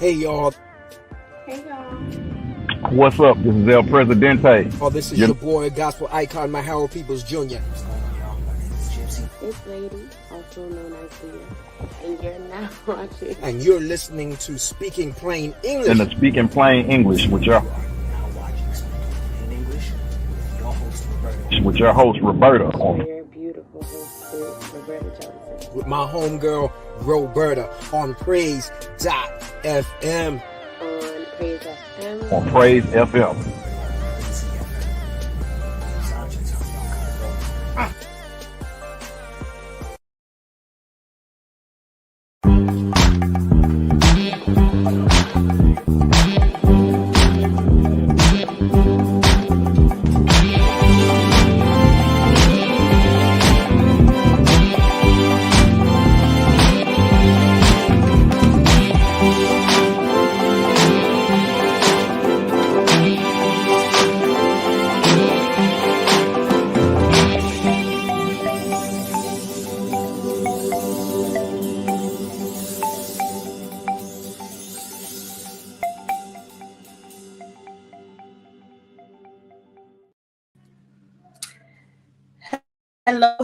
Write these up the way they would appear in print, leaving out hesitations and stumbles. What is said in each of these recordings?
Hey y'all. Hey y'all. What's up? This is El Presidente. Oh, this is your boy, gospel icon, my Harold Peoples Jr. What's going on, y'all? My name is Gypsy. It's Lady, also known as Leah, and you're now watching. And you're listening to Speaking Plain English. And the Speaking Plain English with your host Roberta. Your beautiful host, Roberta Johnson. With my homegirl, Roberta, on Praise.fm. On Praise FM.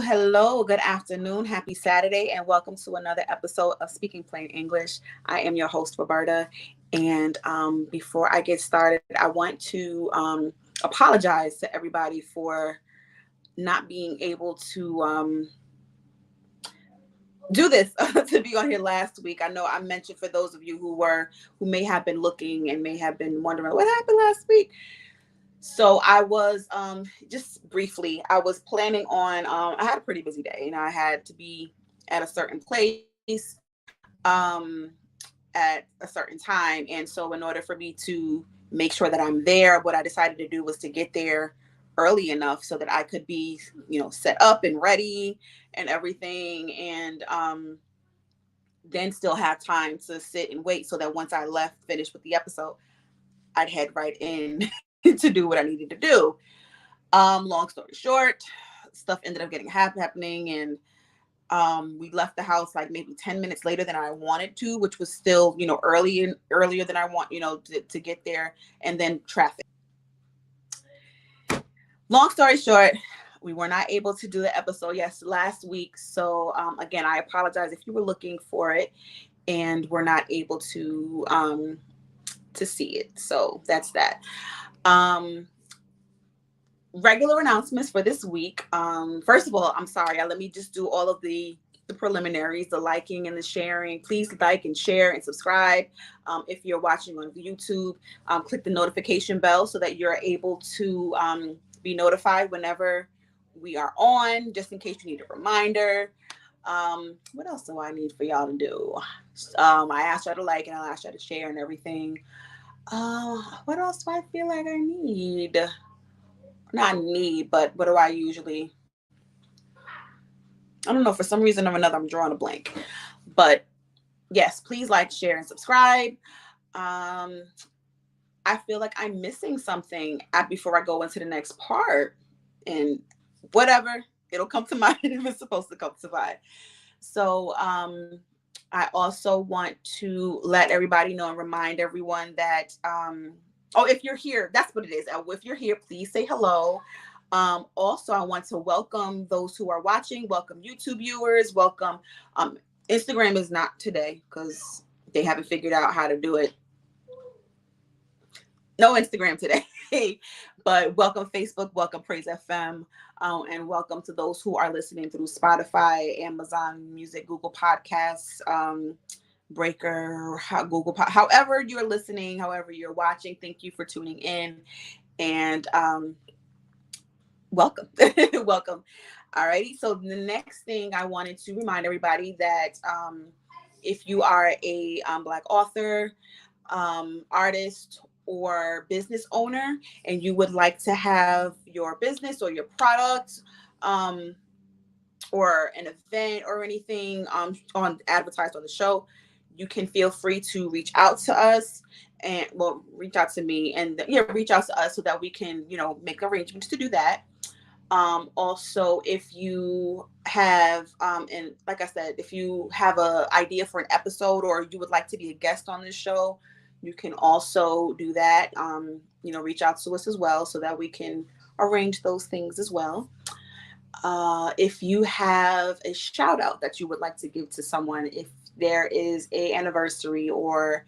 Hello, good afternoon, happy Saturday, and welcome to another episode of Speaking Plain English. I am your host, Roberta, and before I get started, I want to apologize to everybody for not being able to do this, to be on here last week. I know I mentioned for those of you who may have been looking and may have been wondering what happened last week. So I was, just briefly, I was planning on, I had a pretty busy day and I had to be at a certain place at a certain time. And so in order for me to make sure that I'm there, what I decided to do was to get there early enough so that I could be, set up and ready and everything. And then still have time to sit and wait so that once I finished with the episode, I'd head right in to do what I needed to do. Long story short, stuff ended up happening, and we left the house like maybe 10 minutes later than I wanted to, which was still, earlier than I want, to get there, and then traffic. Long story short, we were not able to do the episode last week. So again, I apologize if you were looking for it and were not able to see it. So that's that. Regular announcements for this week. First of all, I'm sorry. Let me just do all of the preliminaries, the liking and the sharing. Please like and share and subscribe. If you're watching on YouTube, click the notification bell so that you're able to be notified whenever we are on, just in case you need a reminder. What else do I need for y'all to do? I asked y'all to like and I asked y'all to share and everything. What else do I feel like I need? Not need, but what do I usually? I don't know. For some reason or another, I'm drawing a blank. But yes, please like, share, and subscribe. I feel like I'm missing something before I go into the next part. And whatever, it'll come to mind if it's supposed to come to mind. So I also want to let everybody know and remind everyone that, if you're here, that's what it is. If you're here, please say hello. Also, I want to welcome those who are watching, welcome YouTube viewers, welcome. Instagram is not today because they haven't figured out how to do it. No Instagram today, but welcome Facebook, welcome Praise FM, and welcome to those who are listening through Spotify, Amazon Music, Google Podcasts, Breaker, Google, however you're listening, however you're watching. Thank you for tuning in, and welcome. Welcome. Alrighty. So the next thing I wanted to remind everybody that if you are a Black author, artist, or business owner, and you would like to have your business or your product or an event or anything advertised on the show, you can feel free to reach out to us and reach out to me and reach out to us so that we can, make arrangements to do that. Also, if you have, and like I said, if you have a idea for an episode or you would like to be a guest on this show, you can also do that. Reach out to us as well so that we can arrange those things as well. If you have a shout out that you would like to give to someone, if there is a anniversary or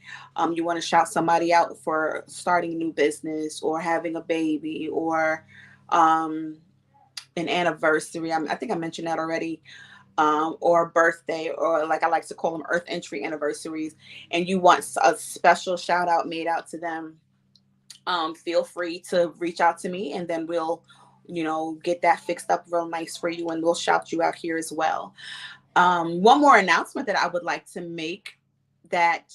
you want to shout somebody out for starting a new business or having a baby or an anniversary. I think I mentioned that already. Or birthday, or like I like to call them earth entry anniversaries, and you want a special shout out made out to them, feel free to reach out to me and then we'll, get that fixed up real nice for you and we'll shout you out here as well. One more announcement that I would like to make that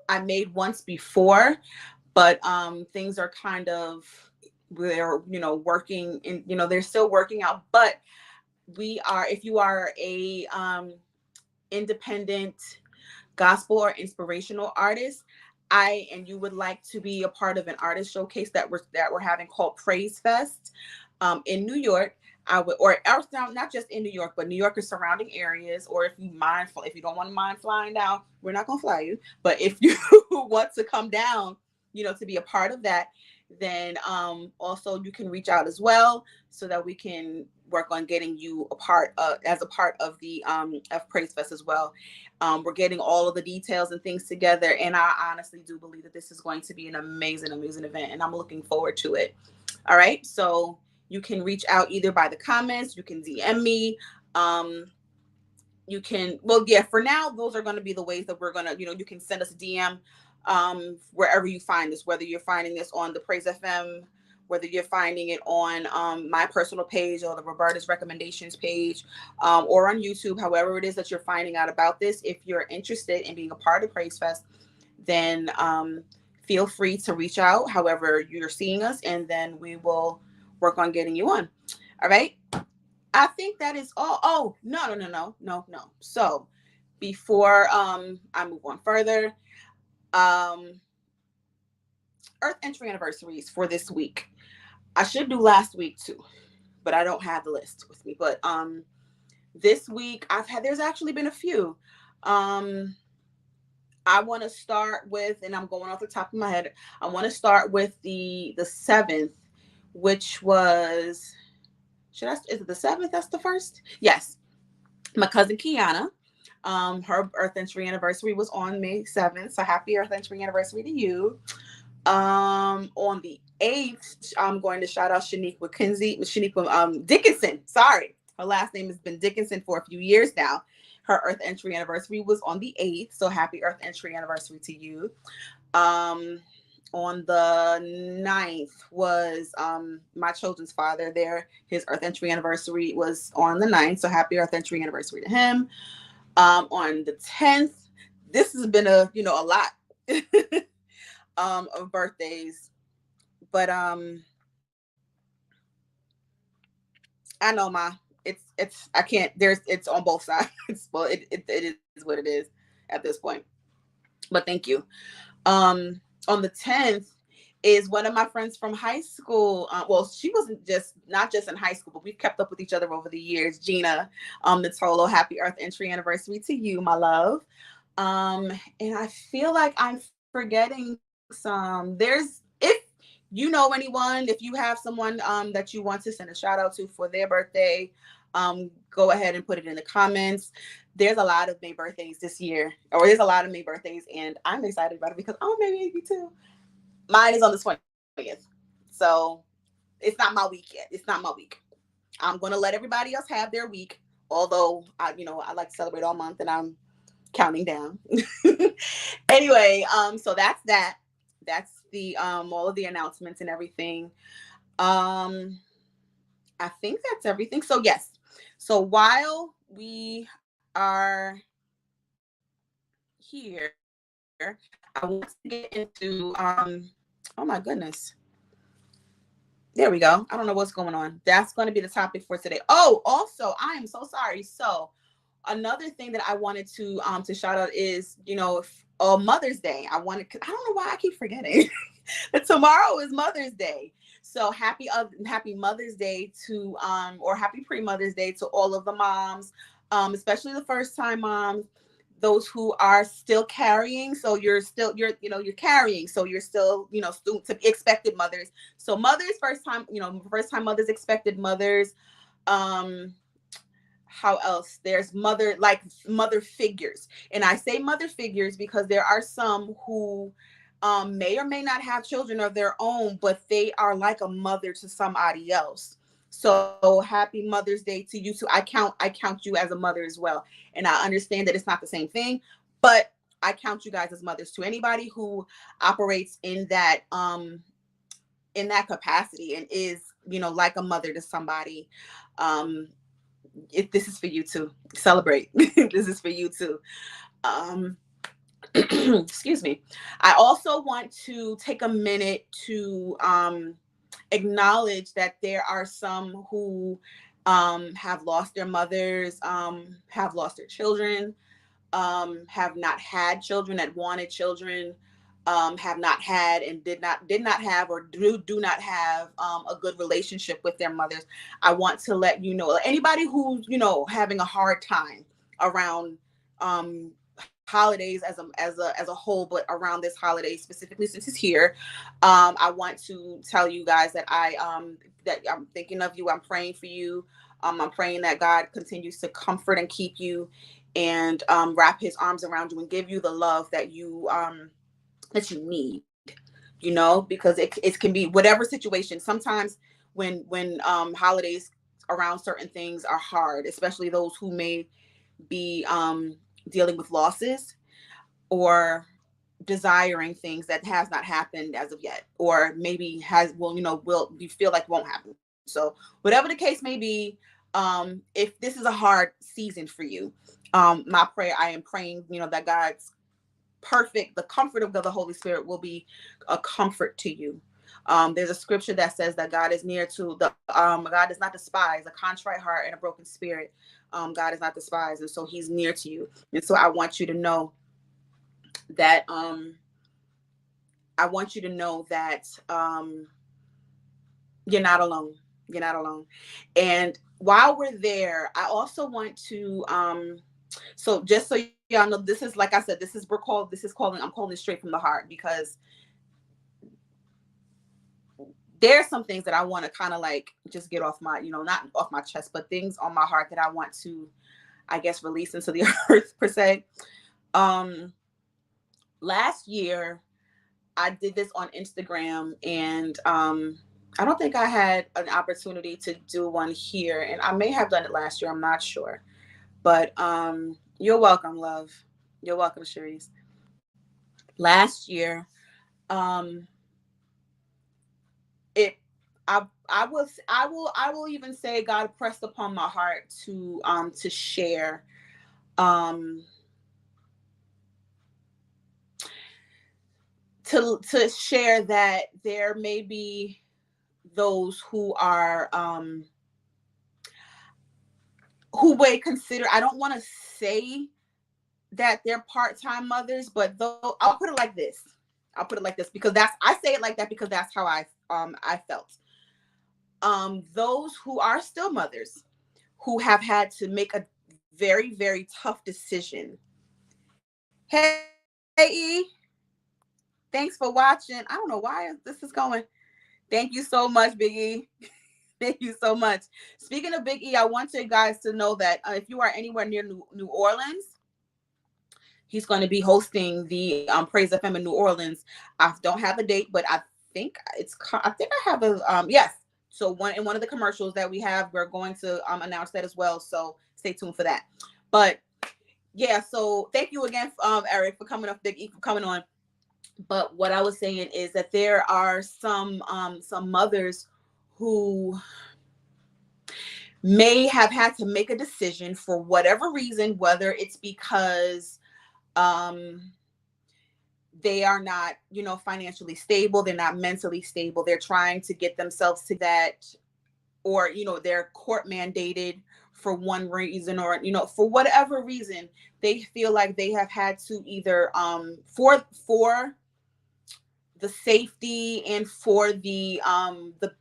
I made once before, but things are kind of, they're working in, they're still working out, but if you are a independent gospel or inspirational artist, and you would like to be a part of an artist showcase that we're having called Praise Fest in New York, I would, or not just in New York, but New York and surrounding areas, or if you don't want to mind flying down, we're not gonna fly you, but if you want to come down, to be a part of that, then also you can reach out as well so that we can work on getting you as a part of the of Praise Fest as well. We're getting all of the details and things together, and I honestly do believe that this is going to be an amazing event, and I'm looking forward to it. All right, so you can reach out either by the comments, you can DM me, you can, for now, those are going to be the ways that we're going to, you can send us a DM wherever you find this, whether you're finding this on the Praise FM, whether you're finding it on my personal page or the Roberta's Recommendations page, or on YouTube, however it is that you're finding out about this. If you're interested in being a part of Praise Fest, then feel free to reach out however you're seeing us, and then we will work on getting you on. All right. I think that is all. Oh, no. So before I move on further, Earth entry anniversaries for this week. I should do last week too, but I don't have the list with me. But this week there's actually been a few. I want to start with, and I'm going off the top of my head, I want to start with the 7th, which was, is it the 7th? That's the first? Yes. My cousin Kiana, her Earth entry anniversary was on May 7th. So happy Earth entry anniversary to you. On the 8th, I'm going to shout out Shaniqua Dickinson. Sorry. Her last name has been Dickinson for a few years now. Her Earth entry anniversary was on the 8th. So happy Earth entry anniversary to you. On the 9th was my children's father there. His Earth entry anniversary was on the 9th. So happy Earth entry anniversary to him. On the 10th, this has been a lot of birthdays, but I know I can't, it's on both sides. Well, it is what it is at this point, but thank you. On the 10th is one of my friends from high school. She wasn't not just in high school, but we've kept up with each other over the years. Gina Natolo, happy Earth entry anniversary to you, my love. And I feel like I'm forgetting some. If you know anyone, if you have someone that you want to send a shout out to for their birthday, go ahead and put it in the comments. There's a lot of May birthdays this year, or there's a lot of May birthdays, and I'm excited about it because I'm May baby too. Mine is on the 20th, so it's not my week yet. It's not my week. I'm gonna let everybody else have their week, although I like to celebrate all month, and I'm counting down. Anyway, so that's that. That's the all of the announcements and everything. I think that's everything. So yes. So while we are here, I want to get into oh my goodness. There we go. I don't know what's going on. That's going to be the topic for today. Oh, also, I am so sorry. So another thing that I wanted to shout out is, Mother's Day. I don't know why I keep forgetting. But tomorrow is Mother's Day. So happy Mother's Day to or happy pre-Mother's Day to all of the moms, especially the first time moms, those who are still carrying. So you're carrying. So you're still, still to expected mothers. So mothers, first time mothers, expected mothers. How else? There's mother figures. And I say mother figures because there are some who may or may not have children of their own, but they are like a mother to somebody else. So happy Mother's Day to you too. I count you as a mother as well. And I understand that it's not the same thing, but I count you guys as mothers too. Anybody who operates in that capacity and is, like a mother to somebody, this is for you too. Celebrate. This is for you too. Excuse me. I also want to take a minute to acknowledge that there are some who have lost their mothers, have lost their children, have not had children, that wanted children, have not had and did not have or do not have a good relationship with their mothers. I want to let you know, anybody who's having a hard time around holidays as a whole, but around this holiday specifically since it's here, I want to tell you guys that that I'm thinking of you. I'm praying for you. I'm praying that God continues to comfort and keep you and wrap his arms around you and give you the love that you need, because it can be whatever situation. Sometimes when holidays around certain things are hard, especially those who may be dealing with losses or desiring things that has not happened as of yet, or maybe will you feel like won't happen. So whatever the case may be, if this is a hard season for you, my prayer, I am praying, that God's the comfort of the Holy Spirit will be a comfort to you. There's a scripture that says that God is near to God does not despise a contrite heart and a broken spirit. God is not despised, and so he's near to you. And so I want you to know that you're not alone. You're not alone. And while we're there, I also want to so just so y'all know, this is, like I said, I'm calling it straight from the heart, because there's some things that I want to kind of like just get off my, not off my chest, but things on my heart that I want to, I guess, release into the earth per se. Last year I did this on Instagram, and I don't think I had an opportunity to do one here, and I may have done it last year. I'm not sure, but you're welcome, love. You're welcome, Cherise. Last year, I will even say God pressed upon my heart to share to share that there may be those who are who may consider, I don't want to say that they're part-time mothers, but though I'll put it like this because I say it like that because that's how I felt. Those who are still mothers, who have had to make a very, very tough decision. Hey, E, thanks for watching. I don't know why this is going. Thank you so much, Big E. Thank you so much. Speaking of Big E, I want you guys to know that if you are anywhere near New Orleans, he's going to be hosting the Praise FM in New Orleans. I don't have a date, but I think I have a yes. So in one of the commercials that we have, we're going to announce that as well. So stay tuned for that. But yeah, so thank you again, Eric, for coming up, Big E, for coming on. But what I was saying is that there are some mothers who may have had to make a decision for whatever reason, whether it's because they are not, financially stable, they're not mentally stable, they're trying to get themselves to that, or, they're court mandated for one reason, or, for whatever reason, they feel like they have had to either, for the safety and for the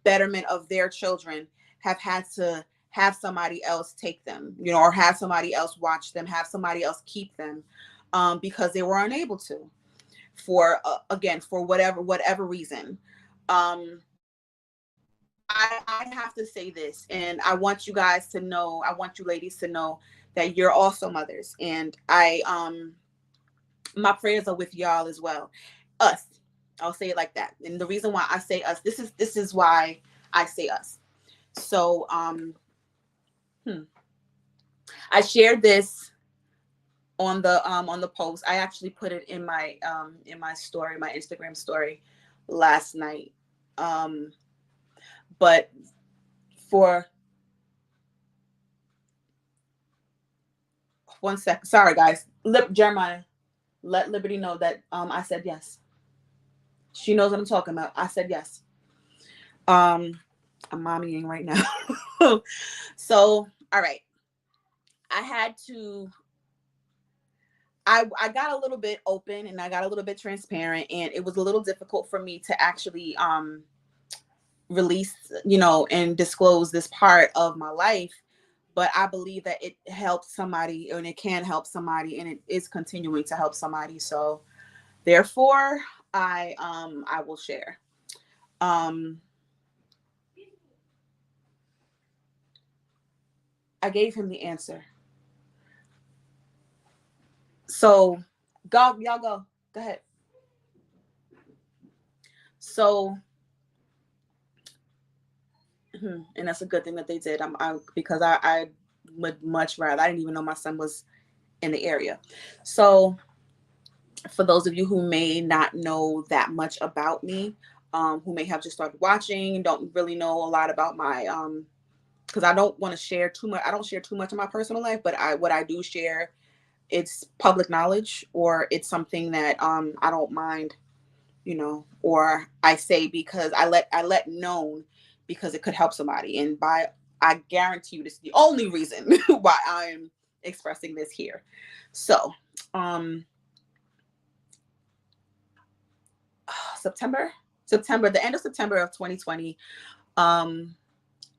betterment of their children, have had to have somebody else take them, you know, or have somebody else watch them, have somebody else keep them, because they were unable to, for again, for whatever reason. um I have to say this, and I want you guys to know, I want you ladies to know that you're also mothers, and my prayers are with y'all as well. Us, I'll say it like that. And the reason why I say us, this is why I say us. So I shared this on the post. I actually put it in my story, my Instagram story last night. But for 1 second, sorry guys, Jeremiah, let Liberty know that I said yes. She knows what I'm talking about. I said yes. I'm mommying right now. So, all right. I had to, I got a little bit open and I got a little bit transparent, and it was a little difficult for me to actually release, you know, and disclose this part of my life. But I believe that it helps somebody, and it can help somebody, and it is continuing to help somebody. So therefore, I will share. I gave him the answer. So y'all go ahead. So, and that's a good thing that they did. Because I would much rather. I didn't even know my son was in the area. So, for those of you who may not know that much about me, who may have just started watching and don't really know a lot about my because I don't want to share too much. I don't share too much of my personal life, but what I do share, it's public knowledge, or it's something that I don't mind, you know, or I say because I let known because it could help somebody. And I guarantee you this is the only reason why I'm expressing this here. So September, the end of September of 2020,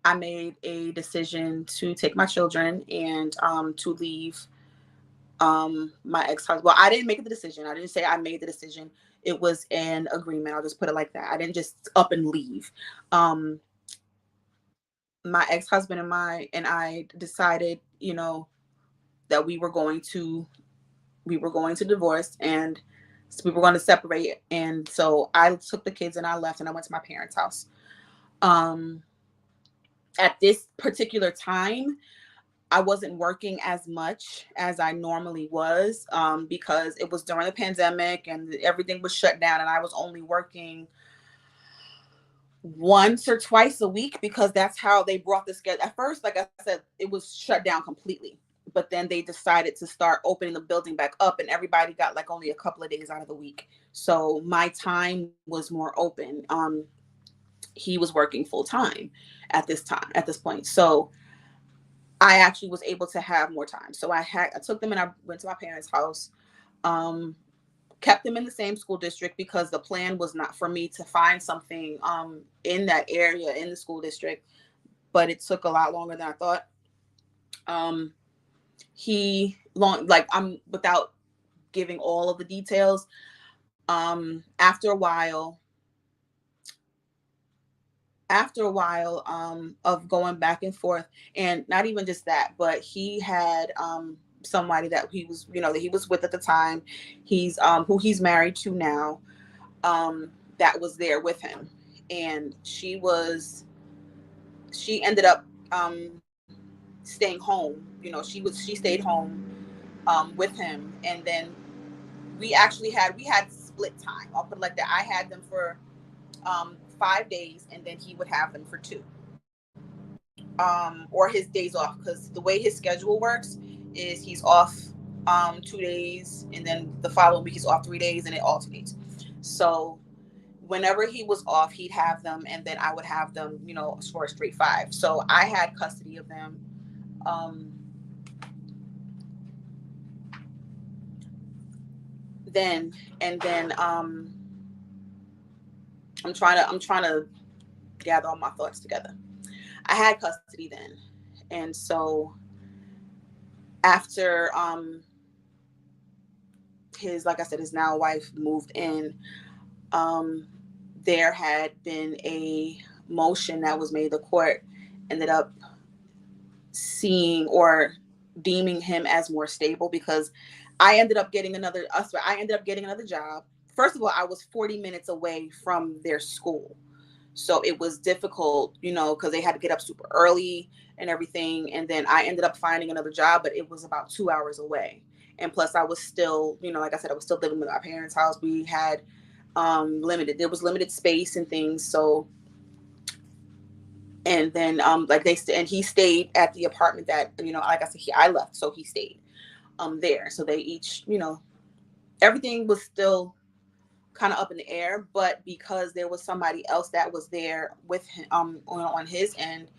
I made a decision to take my children and to leave my ex-husband. Well, I didn't make the decision. I didn't say I made the decision. It was an agreement. I'll just put it like that. I didn't just up and leave. My ex-husband and I decided, you know, that we were going to divorce, and we were going to separate. And so I took the kids and I left and I went to my parents' house. At this particular time, I wasn't working as much as I normally was, because it was during the pandemic and everything was shut down, and I was only working once or twice a week because that's how they brought the schedule. At first, like I said, it was shut down completely, but then they decided to start opening the building back up, and everybody got like only a couple of days out of the week. So my time was more open. He was working full time at this point. So I actually was able to have more time. So I took them and I went to my parents' house, kept them in the same school district because the plan was not for me to find something in that area in the school district, but it took a lot longer than I thought. I'm without giving all of the details. After a while of going back and forth, and not even just that, but he had somebody that he was, you know, that he was with at the time. He's who he's married to now, that was there with him, and she ended up staying home. You know, she stayed home with him, and then we had split time. I'll put it like that. I had them for 5 days, and then he would have them for 2, or his days off, because the way his schedule works is he's off 2 days, and then the following week he's off 3 days, and it alternates. So whenever he was off, he'd have them, and then I would have them, you know, for a straight 5. So I had custody of them. Then I'm trying to gather all my thoughts together. I had custody then. And so after his, like I said, his now wife moved in, there had been a motion that was made. The court ended up seeing or deeming him as more stable because I ended up getting another job. First of all, I was 40 minutes away from their school. So it was difficult, because they had to get up super early and everything. And then I ended up finding another job, but it was about 2 hours away. And plus I was still, like I said, I was still living with our parents' house. We had there was limited space and things. So, and then and he stayed at the apartment that, like I said, I left. So he stayed there. So they each, everything was still kind of up in the air, but because there was somebody else that was there with him on his end,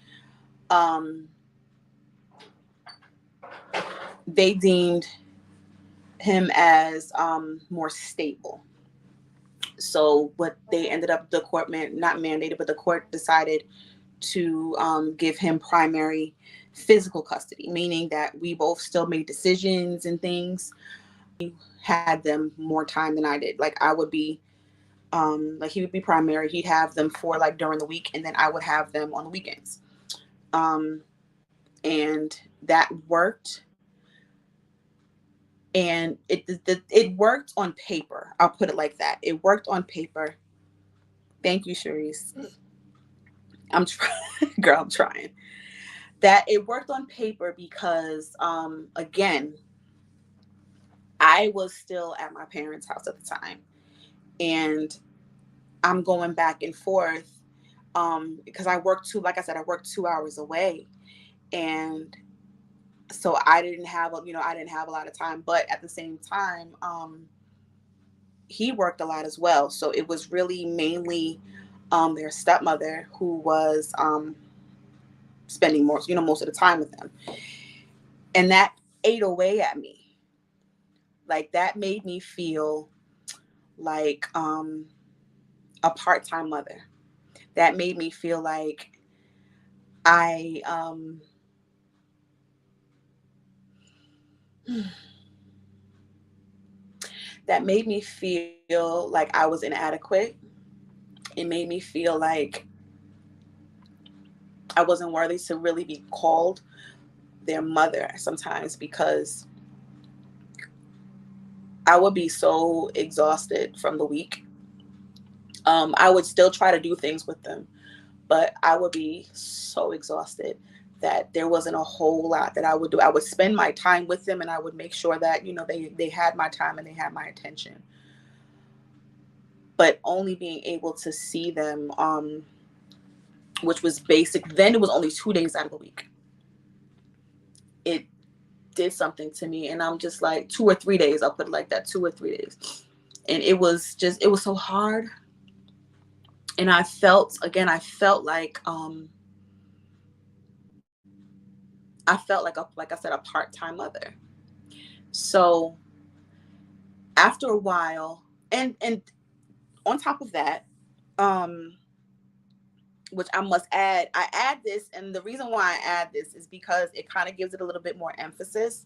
they deemed him as more stable. So what they ended up, the court not mandated, but the court decided to give him primary physical custody, meaning that we both still made decisions and things. He had them more time than I did. Like I would be like he would be primary. He'd have them for like during the week, and then I would have them on the weekends. And that worked. And it worked on paper. I'll put it like that. It worked on paper. Thank you, Sharice. I'm trying, girl. I'm trying. That it worked on paper because, again, I was still at my parents' house at the time, and I'm going back and forth because I worked like I said, I worked 2 hours away, and so I didn't have a lot of time. But at the same time, he worked a lot as well. So it was really mainly their stepmother who was spending most of the time with them, and that ate away at me. Like that made me feel like a part-time mother. That made me feel like I that made me feel like I was inadequate. It made me feel like I wasn't worthy to really be called their mother sometimes, because I would be so exhausted from the week. I would still try to do things with them, but I would be so exhausted that there wasn't a whole lot that I would do. I would spend my time with them, and I would make sure that, they had my time and they had my attention. But only being able to see them, which was basic, then it was only 2 days out of the week. It did something to me, and I'm just like 2 or 3 days, I'll put it like that, 2 or 3 days. And it was so hard. And I felt like like I said, a part-time mother. So after a while, and on top of that, which I must add, I add this, and the reason why I add this is because it kind of gives it a little bit more emphasis.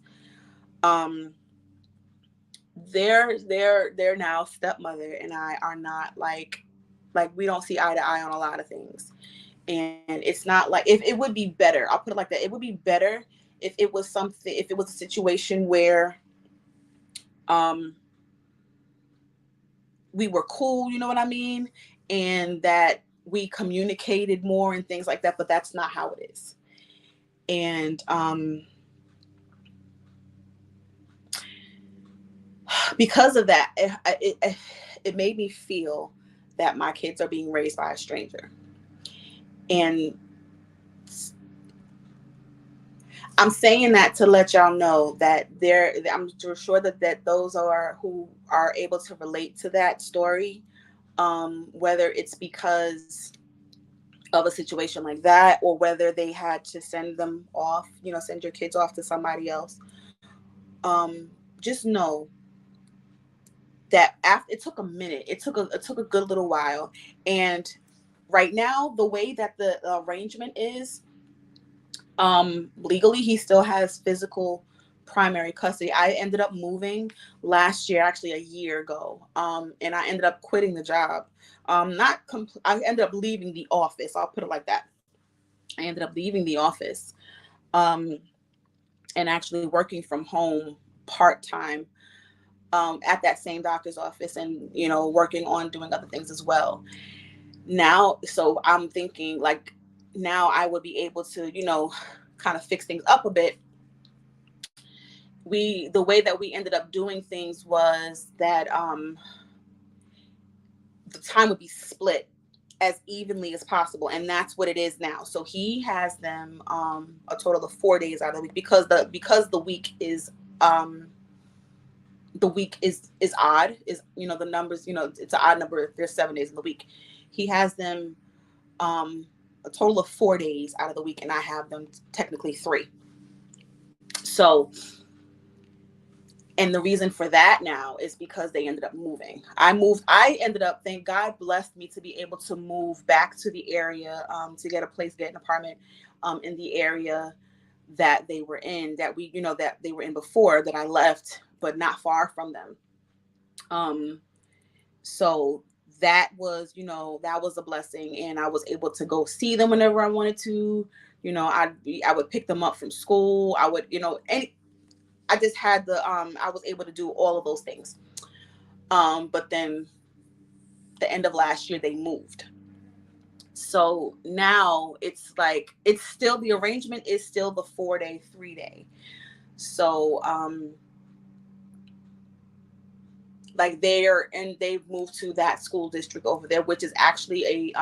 Their now stepmother and I are not like we don't see eye to eye on a lot of things. And it's not like, if it would be better, I'll put it like that, it would be better if it was a situation where we were cool, you know what I mean? And that we communicated more and things like that, but that's not how it is. And because of that, it made me feel that my kids are being raised by a stranger. And I'm saying that to let y'all know that I'm sure that those are who are able to relate to that story, whether it's because of a situation like that, or whether they had to send them off, send your kids off to somebody else. Just know that after it took a minute, it took a good little while. And right now, the way that the arrangement is, legally, he still has physical primary custody. I ended up moving last year, actually a year ago, and I ended up quitting the job. I ended up leaving the office. I'll put it like that. I ended up leaving the office, um, and actually working from home part time, at that same doctor's office, and working on doing other things as well. Now, so I'm thinking like now I would be able to kind of fix things up a bit. The way that we ended up doing things was that the time would be split as evenly as possible, and that's what it is now. So he has them a total of 4 days out of the week, because the week is odd, is the numbers, it's an odd number. There's 7 days in the week. He has them a total of 4 days out of the week, and I have them technically 3. So, and the reason for that now is because they ended up moving. I ended up, thank God blessed me to be able to move back to the area, to get an apartment in the area that they were in, that they were in before that I left, but not far from them. So that was a blessing, and I was able to go see them whenever I wanted to. I would pick them up from school. I would, and I just had I was able to do all of those things. But then the end of last year, they moved. So now it's like, the arrangement is still the 4-day, 3-day. So, like they've moved to that school district over there, which is actually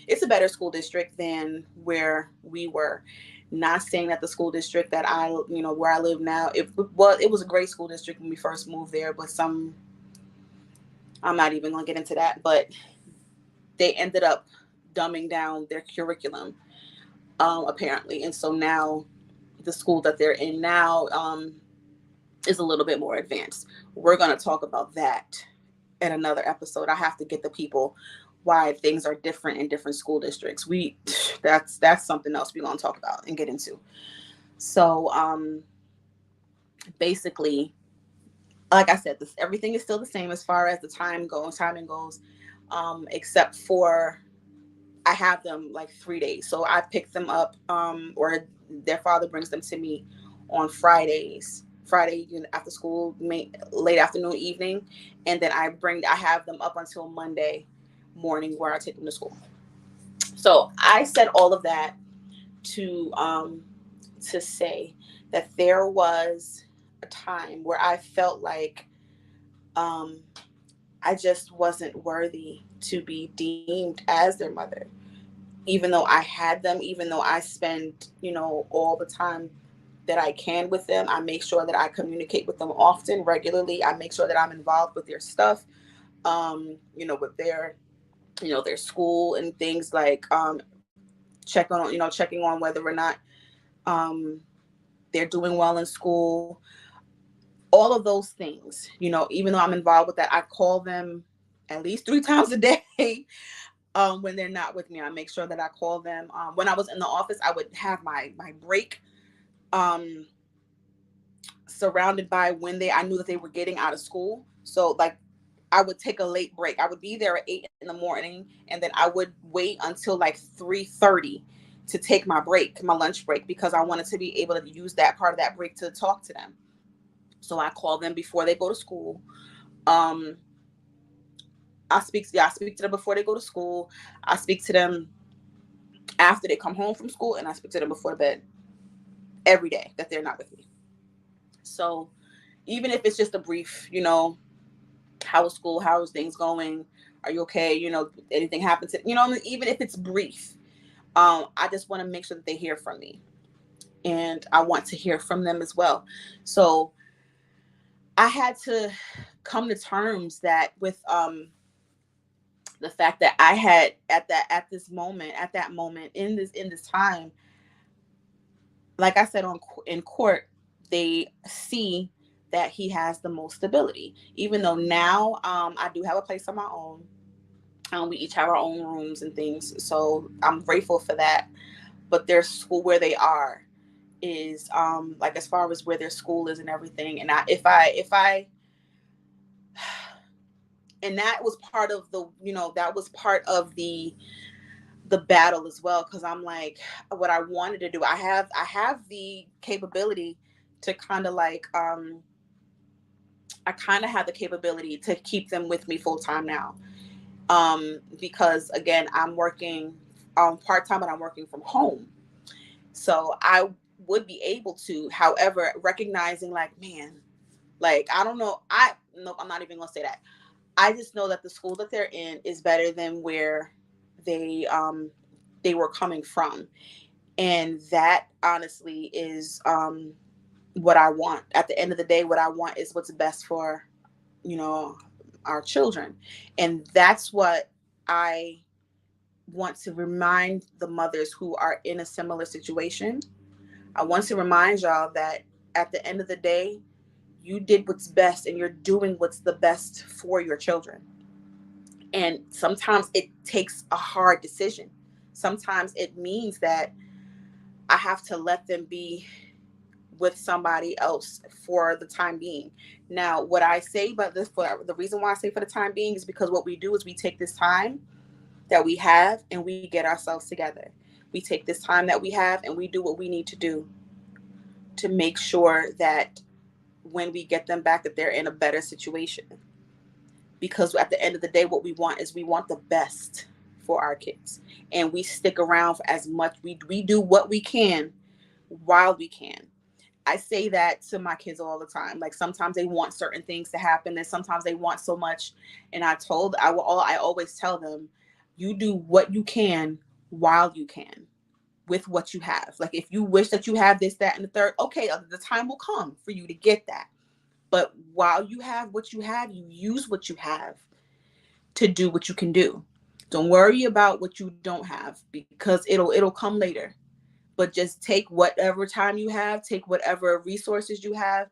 it's a better school district than where we were. Not saying that the school district that where I live now, it was a great school district when we first moved there, but I'm not even going to get into that, but they ended up dumbing down their curriculum, apparently. And so now the school that they're in now, is a little bit more advanced. We're going to talk about that in another episode. I have to get the people why things are different in different school districts. That's something else we're going to talk about and get into. So, basically, like I said, everything is still the same as far as the timing goes, except for I have them like 3 days. So I pick them up, or their father brings them to me on Friday after school, late afternoon, evening, and then I have them up until Monday morning, where I take them to school. So I said all of that to say that there was a time where I felt like I just wasn't worthy to be deemed as their mother, even though I had them, even though I spend all the time that I can with them. I make sure that I communicate with them often, regularly. I make sure that I'm involved with their stuff, with their school and things, like checking on whether or not they're doing well in school. All of those things, even though I'm involved with that, I call them at least 3 times a day. When they're not with me, I make sure that I call them. When I was in the office, I would have my break surrounded by when I knew that they were getting out of school. So like I would take a late break. I would be there at 8 in the morning, and then I would wait until like 3:30 to take my lunch break, because I wanted to be able to use that part of that break to talk to them. So I call them before they go to school. I speak to them before they go to school. I speak to them after they come home from school, and I speak to them before bed every day that they're not with me. So even if it's just a brief, how is school? How is things going? Are you okay? Anything happened to, even if it's brief, I just want to make sure that they hear from me, and I want to hear from them as well. So I had to come to terms with the fact that I had at that moment in this time, like I said, in court, they see that he has the most stability. Even though now I do have a place of my own. We each have our own rooms and things, so I'm grateful for that. But their school where they are is like as far as where their school is and everything. And if I and that was part of the, that was part of the battle as well, because I'm like, what I wanted to do, I have the capability to kind of like I kind of have the capability to keep them with me full time now, because again I'm working part time, but I'm working from home, so I would be able to. However, recognizing like, man, like I don't know, no, I'm not even gonna say that. I just know that the school that they're in is better than where they they were coming from, and that honestly is what I want. At the end of the day, what I want is what's best for, you know, our children, and that's what I want to remind the mothers who are in a similar situation. I want to remind y'all that at the end of the day, you did what's best and you're doing what's the best for your children. And sometimes it takes a hard decision. Sometimes it means that I have to let them be with somebody else for the time being. Now, what I say about this, for the reason why I say for the time being, is because what we do is we take this time that we have and we get ourselves together. We take this time that we have and we do what we need to do to make sure that when we get them back, that they're in a better situation. Because at the end of the day, what we want is we want the best for our kids, and we stick around for as much. We do what we can while we can. I say that to my kids all the time. Like sometimes they want certain things to happen, and sometimes they want so much. And I always tell them, you do what you can while you can with what you have. Like if you wish that you have this, that, and the third, okay, the time will come for you to get that. But while you have what you have, you use what you have to do what you can do. Don't worry about what you don't have, because it'll come later. But just take whatever time you have, take whatever resources you have,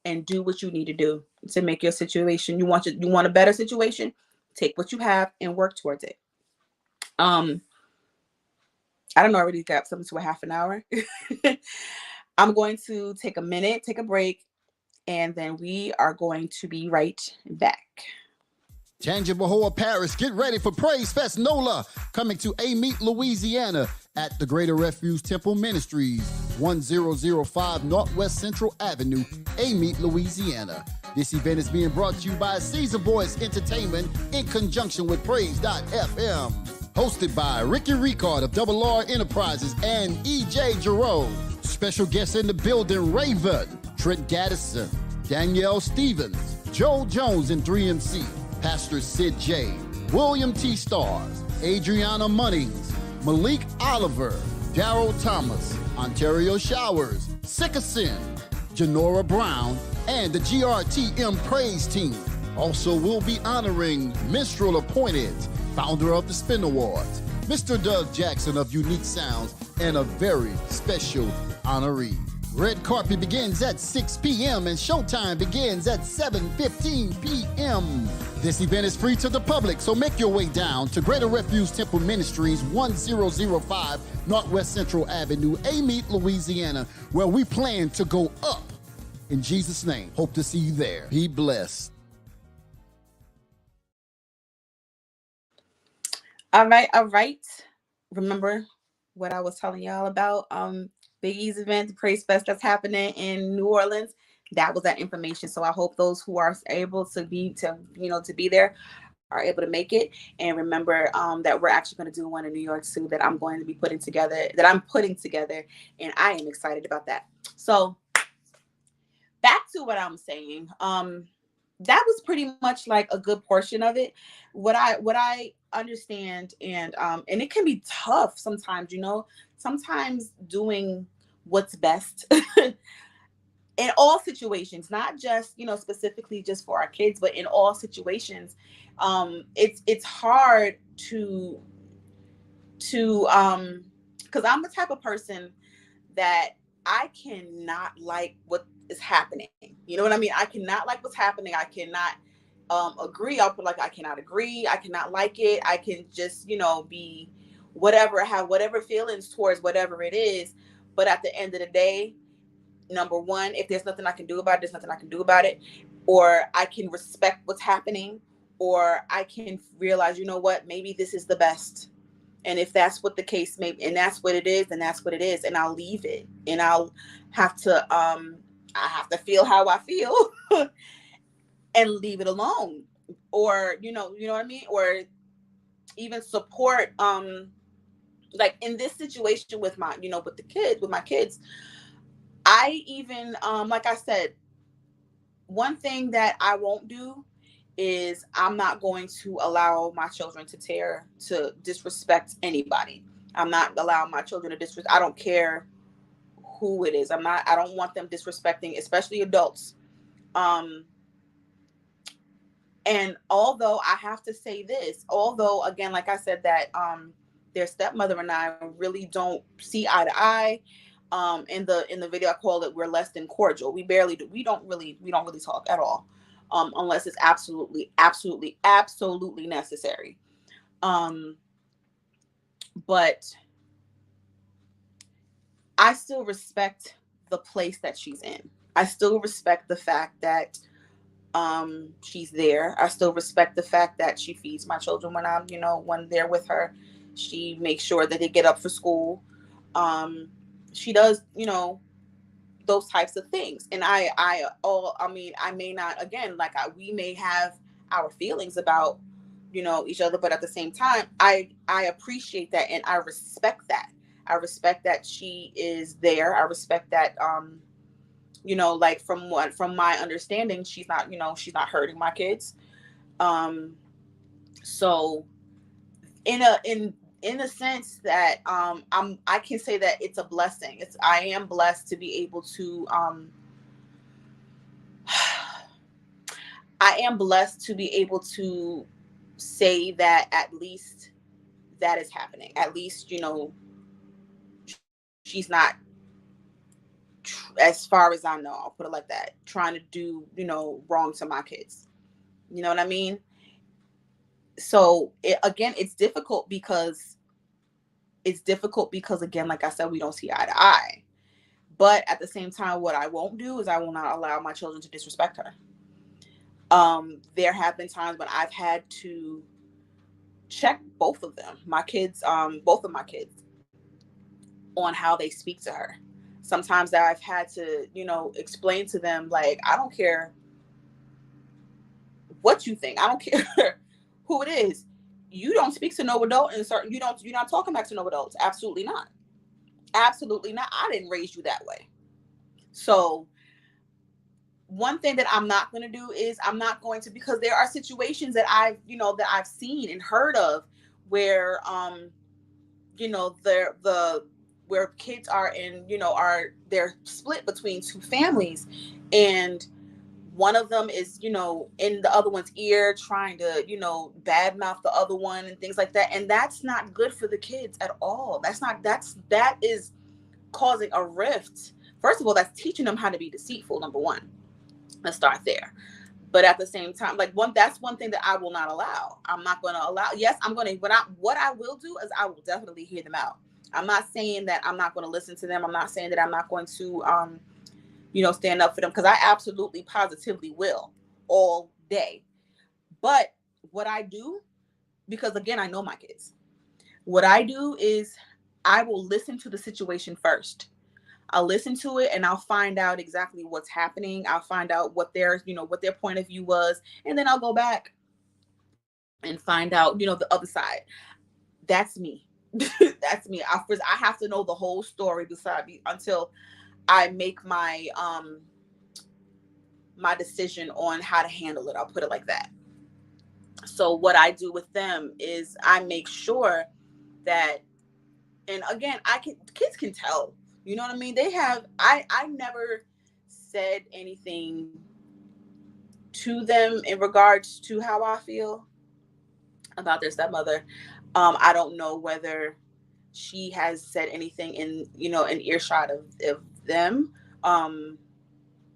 and do what you need to do to make your situation. You want a better situation, take what you have and work towards it. I don't know, I already got something to a half an hour. I'm going to take a minute, take a break, and then we are going to be right back. Tangipahoa Paris, get ready for Praise Fest NOLA, coming to Amite, Louisiana at the Greater Refuge Temple Ministries, 1005 Northwest Central Avenue, Amite, Louisiana. This event is being brought to you by Caesar Boys Entertainment in conjunction with Praise.fm. Hosted by Ricky Ricard of Double R Enterprises and E.J. Giroux. Special guests in the building, Raven, Trent Gaddison, Danielle Stevens, Joel Jones and 3MC, Pastor Sid J, William T. Stars, Adriana Munnings, Malik Oliver, Darryl Thomas, Ontario Showers, Sickerson, Janora Brown, and the GRTM Praise Team. Also, we'll be honoring Minstrel Appointed, founder of the Spin Awards, Mr. Doug Jackson of Unique Sounds, and a very special honoree. Red carpet begins at 6 p.m. and showtime begins at 7:15 p.m. This event is free to the public, so make your way down to Greater Refuge Temple Ministries, 1005 Northwest Central Avenue, Amite, Louisiana, where we plan to go up. In Jesus' name, hope to see you there. Be blessed. All right. Remember what I was telling y'all about Big E's event, the Praise Fest that's happening in New Orleans. That was that information. So I hope those who are able to be there are able to make it. And remember that we're actually going to do one in New York too, that I'm putting together, and I am excited about that. So back to what I'm saying. That was pretty much like a good portion of it. What I understand, and it can be tough sometimes, sometimes doing what's best in all situations, not just, specifically just for our kids, but in all situations. It's hard to because I'm the type of person that I cannot like what is happening. You know what I mean? I cannot like what's happening. I cannot agree. I'll put like, I cannot agree. I cannot like it. I can just, be whatever, have whatever feelings towards whatever it is. But at the end of the day, number one, if there's nothing I can do about it, there's nothing I can do about it. Or I can respect what's happening, or I can realize, you know what, maybe this is the best. And if that's what the case may be, and that's what it is, then that's what it is. And I'll leave it. And I'll have to I have to feel how I feel and leave it alone. Or, you know what I mean? Or even support like in this situation with my, with my kids. I even like I said, one thing that I won't do is I'm not going to allow my children to disrespect anybody. I'm not allowing my children to disrespect. I don't care who it is. I don't want them disrespecting, especially adults. And although I have to say this, although again, like I said, that their stepmother and I really don't see eye to eye. In the video I call it, we're less than cordial. We barely do. We don't really talk at all. Unless it's absolutely necessary. But I still respect the place that she's in. I still respect the fact that she's there. I still respect the fact that she feeds my children when they're with her. She makes sure that they get up for school. She does, those types of things. And I may not, again, we may have our feelings about, each other, but at the same time, I appreciate that. And I respect that. I respect that she is there. I respect that, like from my understanding, she's not hurting my kids. So in a sense that I can say that it's a blessing. I am blessed to be able to I am blessed to be able to say that at least that is happening. At least, she's not, as far as I know, I'll put it like that, trying to do, wrong to my kids. You know what I mean? So it's difficult because again, like I said, we don't see eye to eye. But at the same time, what I won't do is I will not allow my children to disrespect her. There have been times when I've had to check both of them, both of my kids, on how they speak to her. Sometimes I've had to, explain to them, like, I don't care what you think. I don't care who it is. You don't speak to no adult, and you're not talking back to no adults. Absolutely not. Absolutely not. I didn't raise you that way. So one thing that I'm not going to do is because there are situations that I've seen and heard of where, where kids are they're split between two families, and one of them is, in the other one's ear trying to, badmouth the other one and things like that. And that's not good for the kids at all. That is causing a rift. First of all, that's teaching them how to be deceitful, number one. Let's start there. But at the same time, that's one thing that I will not allow. I'm not going to allow. Yes, what I will do is I will definitely hear them out. I'm not saying that I'm not going to listen to them. I'm not saying that I'm not going to, stand up for them, because I absolutely positively will all day. But what I do, because again, I know my kids, what I do is I will listen to the situation first. I'll listen to it and I'll find out exactly what's happening. I'll find out what their point of view was. And then I'll go back and find out, the other side. That's me. That's me. I have to know the whole story beside me until I make my my decision on how to handle it. I'll put it like that. So what I do with them is I make sure that, and again, kids can tell, you know what I mean? I never said anything to them in regards to how I feel about their stepmother. I don't know whether she has said anything in earshot of them.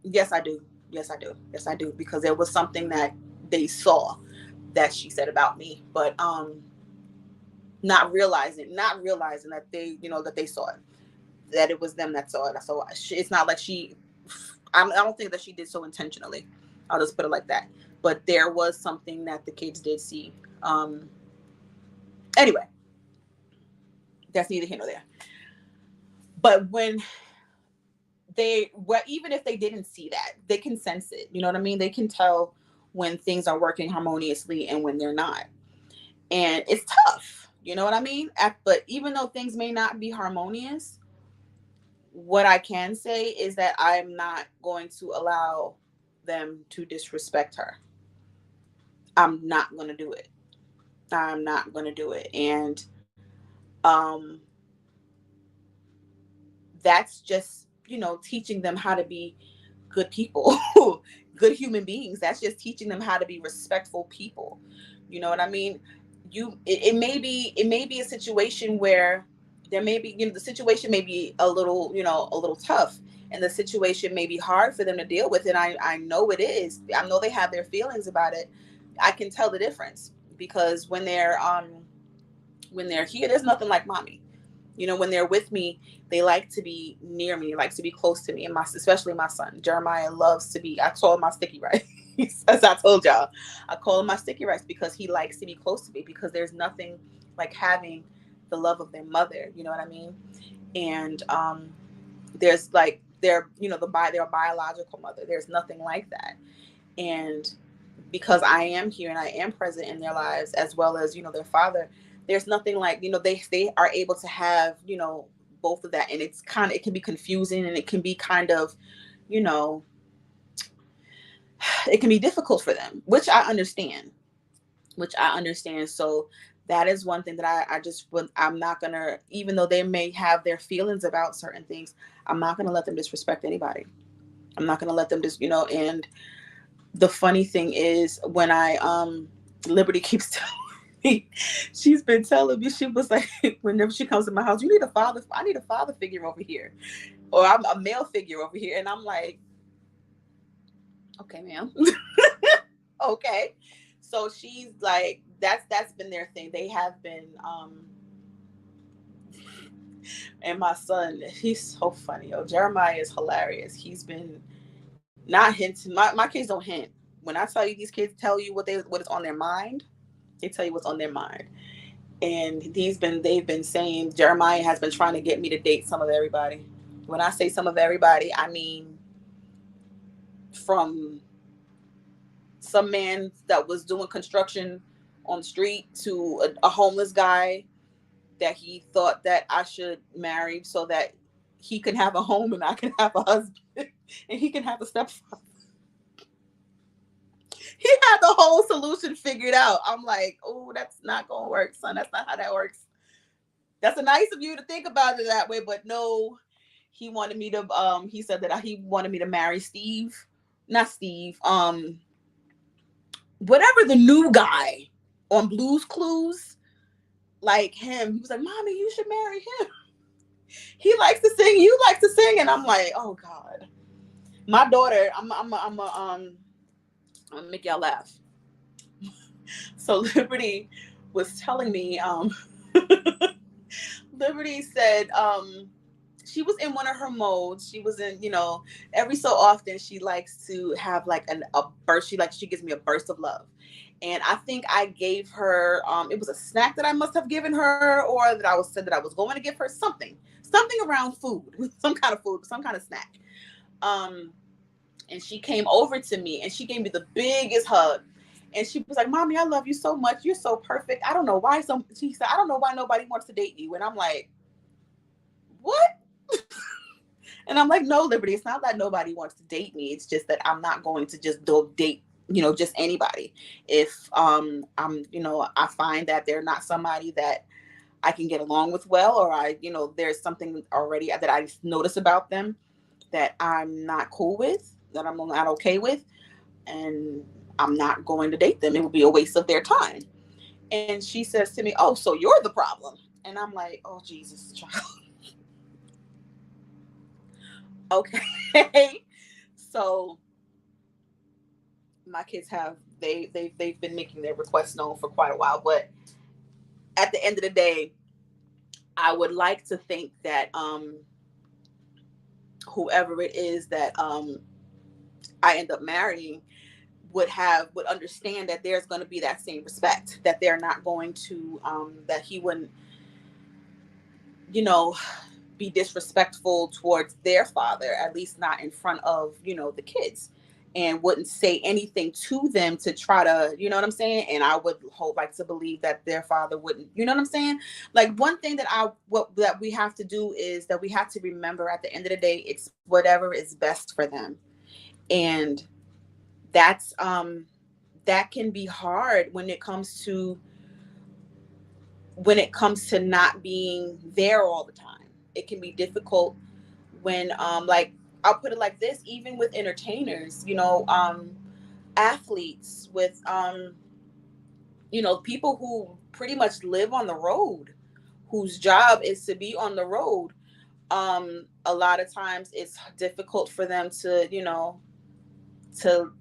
Yes, I do. Yes, I do. Yes, I do. Because there was something that they saw that she said about me, but not realizing that they, that they saw it, that it was them that saw it. So it's not like I don't think that she did so intentionally. I'll just put it like that. But there was something that the kids did see. Anyway, that's neither here nor there. But even if they didn't see that, they can sense it. You know what I mean? They can tell when things are working harmoniously and when they're not. And it's tough. You know what I mean? But even though things may not be harmonious, what I can say is that I'm not going to allow them to disrespect her. I'm not going to do it. I'm not going to do it. And that's just, teaching them how to be good people, good human beings. That's just teaching them how to be respectful people. You know what I mean? It may be a situation where there may be, the situation may be a little tough, and the situation may be hard for them to deal with. And I know it is. I know they have their feelings about it. I can tell the difference, because when they're here, there's nothing like mommy. When they're with me, they like to be near me, like to be close to me. And especially my son, Jeremiah, loves to be, I call him my sticky rice. As I told y'all, I call him my sticky rice because he likes to be close to me, because there's nothing like having the love of their mother. You know what I mean? And there's like their biological mother. There's nothing like that. And because I am here and I am present in their lives, as well as, their father, there's nothing like, they are able to have, both of that. And it can be confusing, and it can be kind of, it can be difficult for them, which I understand. So that is one thing that I'm not going to, even though they may have their feelings about certain things, I'm not going to let them disrespect anybody. I'm not going to let them and the funny thing is, when Liberty keeps telling me, she's been telling me, she was like, whenever she comes to my house, I need a father figure over here, or I'm a male figure over here. And I'm like, okay, ma'am. Okay. So she's like, that's been their thing. They have been, and my son, he's so funny. Jeremiah is hilarious. He's been not hinting. My kids don't hint. When I tell you, these kids tell you what is on their mind, they tell you what's on their mind. And they've been saying, Jeremiah has been trying to get me to date some of everybody. When I say some of everybody, I mean from some man that was doing construction on the street to a homeless guy that he thought that I should marry so that he can have a home and I can have a husband and he can have a stepfather. He had the whole solution figured out. I'm like, oh, that's not going to work, son. That's not how that works. That's nice of you to think about it that way, but no, he wanted me to, he said that he wanted me to marry whatever the new guy on Blue's Clues, like him. He was like, Mommy, you should marry him. He likes to sing. You like to sing. And I'm like, oh God. My daughter, I'm gonna make y'all laugh. So Liberty was telling me, Liberty said, she was in one of her modes. She was in, every so often she likes to have like a burst. She gives me a burst of love. And I think I gave her, it was a snack that I must have given her, or that I said that I was going to give her something around food, some kind of snack. And she came over to me and she gave me the biggest hug. And she was like, Mommy, I love you so much. You're so perfect. I don't know why. She said, I don't know why nobody wants to date you. And I'm like, what? And I'm like, no, Liberty, it's not that nobody wants to date me. It's just that I'm not going to just date, just anybody. If I find that they're not somebody that I can get along with well, or there's something already that I notice about them that I'm not cool with, that I'm not okay with, and I'm not going to date them. It would be a waste of their time. And she says to me, oh, so you're the problem. And I'm like, oh, Jesus, child. Okay. So my kids have they've been making their requests known for quite a while. But at the end of the day, I would like to think that whoever it is that I end up marrying would understand that there's going to be that same respect, that they're not going to that he wouldn't, you know, be disrespectful towards their father, at least not in front of, you know, the kids, and wouldn't say anything to them to try to, you know what I'm saying? And I would like to believe that their father wouldn't, you know what I'm saying? Like, one thing that we have to do is that we have to remember at the end of the day, it's whatever is best for them. And that's that can be hard when it comes to not being there all the time. It can be difficult when like, I'll put it like this, even with entertainers, you know, athletes, with you know, people who pretty much live on the road, whose job is to be on the road. A lot of times it's difficult for them to, you know, to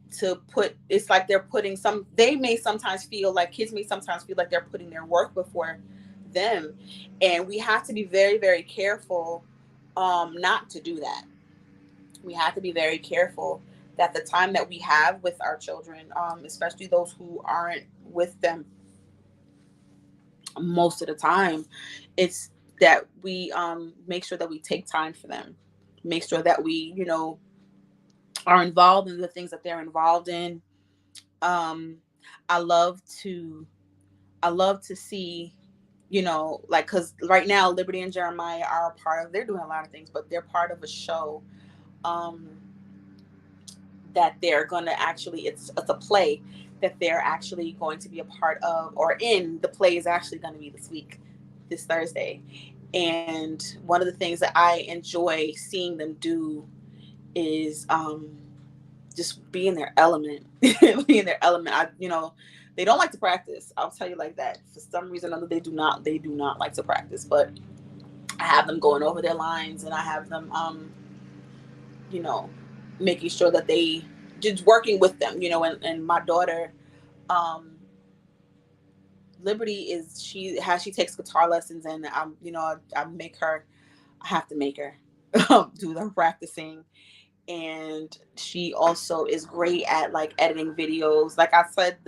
put, it's like they're putting they may sometimes feel like, kids may sometimes feel like they're putting their work before them. And we have to be very, very careful not to do that. We have to be very careful that the time that we have with our children, especially those who aren't with them most of the time, it's that we make sure that we take time for them, make sure that we, you know, are involved in the things that they're involved in. I love to see, you know, like, because right now Liberty and Jeremiah are a part of, they're doing a lot of things, but they're part of a show that they're going to actually, it's a play that they're actually going to be a part of, or in. The play is actually going to be this Thursday. And one of the things that I enjoy seeing them do is just be in their element. Be in their element. You know, they don't like to practice. I'll tell you like that. For some reason or other, they do not like to practice. But I have them going over their lines, and I have them you know, making sure that they just working with them, you know. And my daughter, Liberty, she takes guitar lessons, and you know, I have to make her do the practicing. And she also is great at like editing videos. Like I said,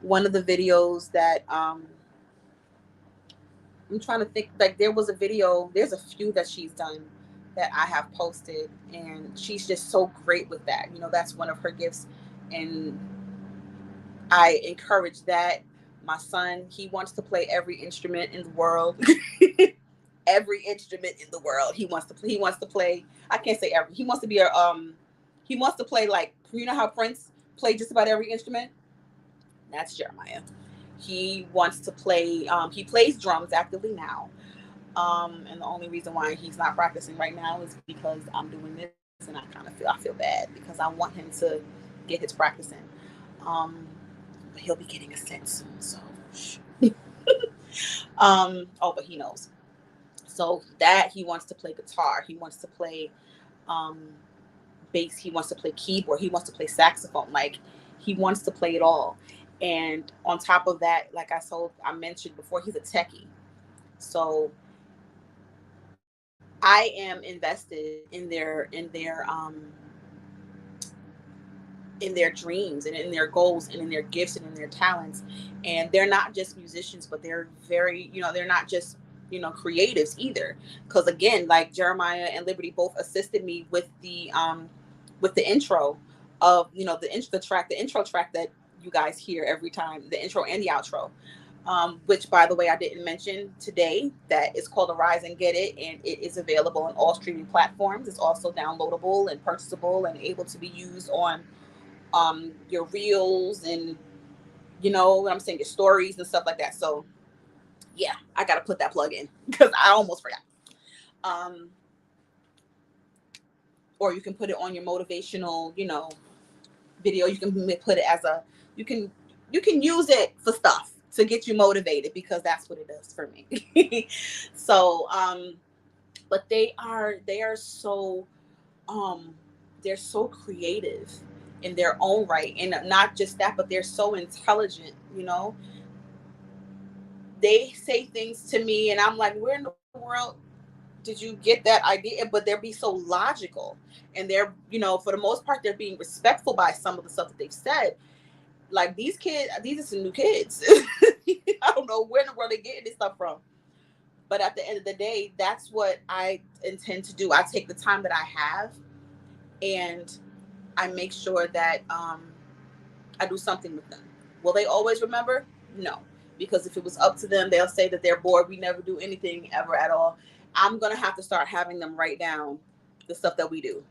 one of the videos that I'm trying to think, like, there's a few that she's done that I have posted, and she's just so great with that. You know, that's one of her gifts, and I encourage that. My son, he wants to play every instrument in the world. Every instrument in the world. He wants to play. I can't say every. He wants to be he wants to play, like, you know how Prince played just about every instrument? That's Jeremiah. He wants to play, he plays drums actively now. And the only reason why he's not practicing right now is because I'm doing this, and I feel bad because I want him to get his practice in. But he'll be getting a set soon, so but he knows. So that he wants to play guitar, he wants to play bass, he wants to play keyboard, he wants to play saxophone, like, he wants to play it all. And on top of that, like I mentioned before, he's a techie. So I am invested in their dreams and in their goals and in their gifts and in their talents. And they're not just musicians, but they're very, you know, they're not just, you know, creatives either. Because again, like, Jeremiah and Liberty both assisted me with the intro of, you know, the intro track that you guys hear every time, the intro and the outro, which, by the way, I didn't mention today, that it's called Arise and Get It, and it is available on all streaming platforms. It's also downloadable and purchasable and able to be used on your reels and, you know what I'm saying, your stories and stuff like that. So yeah, I gotta put that plug in because I almost forgot. Or you can put it on your motivational, you know, video. You can put it as you can use it for stuff to get you motivated, because that's what it does for me. So but they are so they're so creative in their own right, and not just that, but they're so intelligent. They say things to me, and I'm like, where in the world did you get that idea? But they'll be so logical, and they're, for the most part, they're being respectful by some of the stuff that they've said. Like, these kids, these are some new kids. I don't know where in the world they're getting this stuff from. But at the end of the day, that's what I intend to do. I take the time that I have, and I make sure that I do something with them. Will they always remember? No. Because if it was up to them, they'll say that they're bored. We never do anything ever at all. I'm going to have to start having them write down the stuff that we do.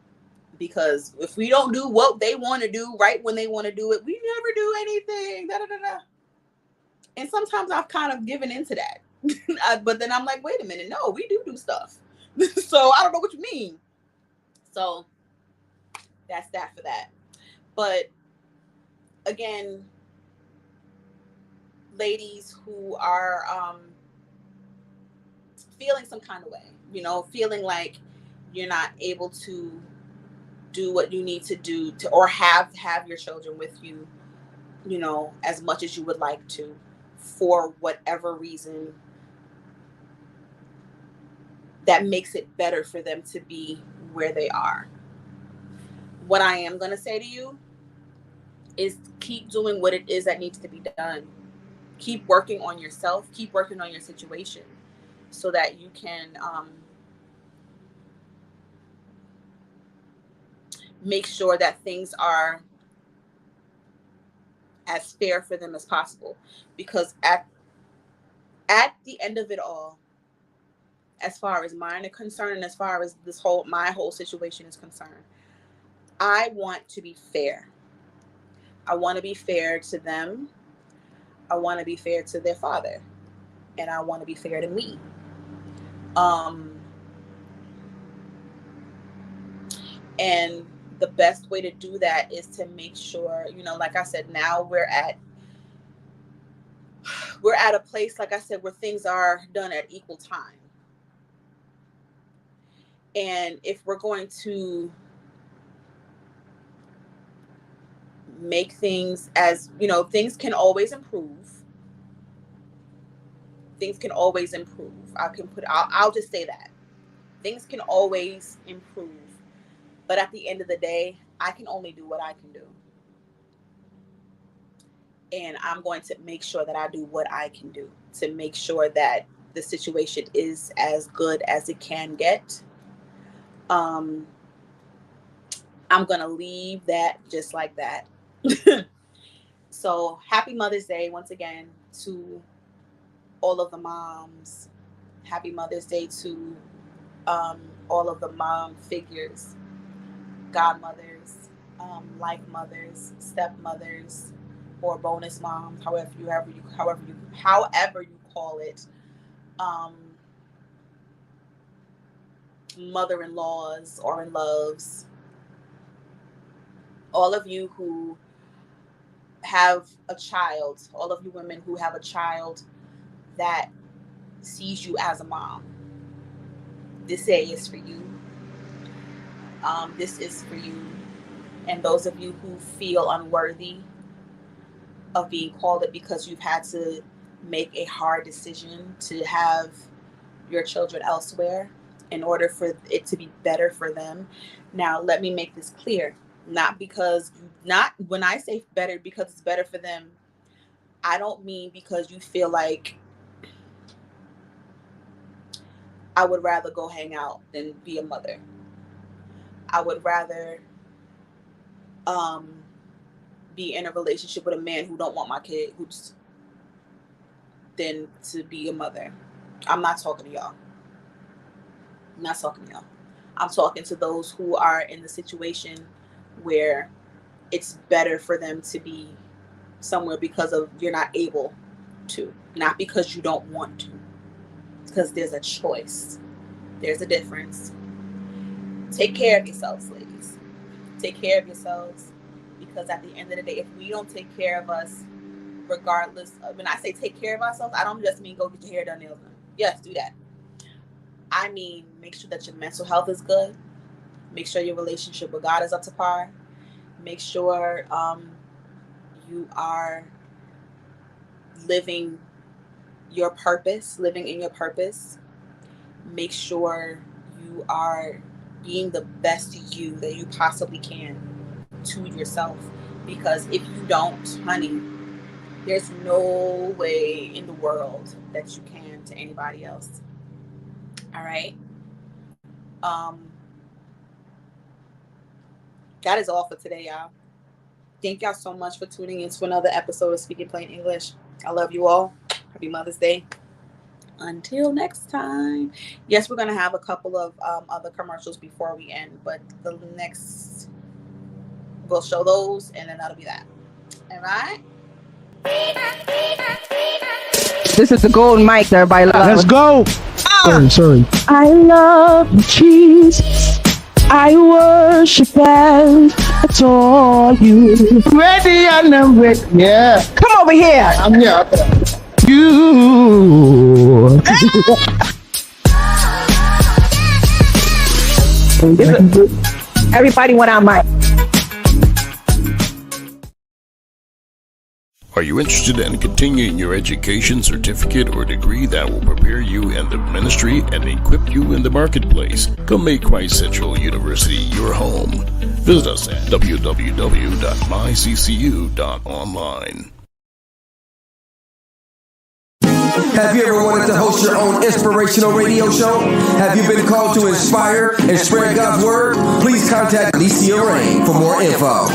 Because if we don't do what they want to do right when they want to do it, we never do anything. Da, da, da, da. And sometimes I've kind of given into that. But then I'm like, wait a minute. No, we do stuff. So I don't know what you mean. So that's that for that. But again, ladies who are feeling some kind of way, feeling like you're not able to do what you need to do to, or have your children with you, as much as you would like to, for whatever reason that makes it better for them to be where they are. What I am going to say to you is keep doing what it is that needs to be done. Keep working on yourself. Keep working on your situation so that you can make sure that things are as fair for them as possible. Because at the end of it all, as far as mine are concerned, and as far as my whole situation is concerned, I want to be fair. I want to be fair to them. I want to be fair to their father. And I want to be fair to me. And the best way to do that is to make sure, like I said, now we're at a place, like I said, where things are done at equal time. And if we're going to make things as, things can always improve. Things can always improve. I'll just say that. Things can always improve. But at the end of the day, I can only do what I can do. And I'm going to make sure that I do what I can do to make sure that the situation is as good as it can get. I'm going to leave that just like that. So happy Mother's Day once again to all of the moms. Happy Mother's Day to all of the mom figures, godmothers, life mothers, stepmothers, or bonus moms, however you call it, mother-in-laws or in-loves, all of you who have a child, all of you women who have a child that sees you as a mom, this day is for you. This is for you. And those of you who feel unworthy of being called it because you've had to make a hard decision to have your children elsewhere in order for it to be better for them. Now, let me make this clear. Not when I say better because it's better for them, I don't mean because you feel like I would rather go hang out than be a mother. I would rather be in a relationship with a man who don't want my kid than to be a mother. I'm not talking to y'all. I'm talking to those who are in the situation where it's better for them to be somewhere because of you're not able to, not because you don't want to, because there's a choice. There's a difference. Take care of yourselves, ladies. Take care of yourselves, because at the end of the day, if we don't take care of us, regardless of, when I say take care of ourselves, I don't just mean go get your hair done, nails done. Yes, do that. I mean, make sure that your mental health is good. Make sure your relationship with God is up to par. Make sure you are living your purpose, living in your purpose. Make sure you are being the best you that you possibly can to yourself. Because if you don't, honey, there's no way in the world that you can to anybody else. All right. That is all for today, y'all. Thank y'all so much for tuning in to another episode of Speaking Plain English. I love you all. Happy Mother's Day. Until next time. Yes, we're going to have a couple of other commercials before we end, but the next, we'll show those, and then that'll be that. All right? This is the golden mic that everybody loves. Let's go. Sorry. I love Jesus. I worship and adore you. Ready and I'm ready. Yeah. Come over here. I'm here. You. Everybody went on mic. Are you interested in continuing your education, certificate, or degree that will prepare you in the ministry and equip you in the marketplace? Come make Christ Central University your home. Visit us at www.myccu.online. Have you ever wanted to host your own inspirational radio show? Have you been called to inspire and spread God's word? Please contact Alicia Rain for more info.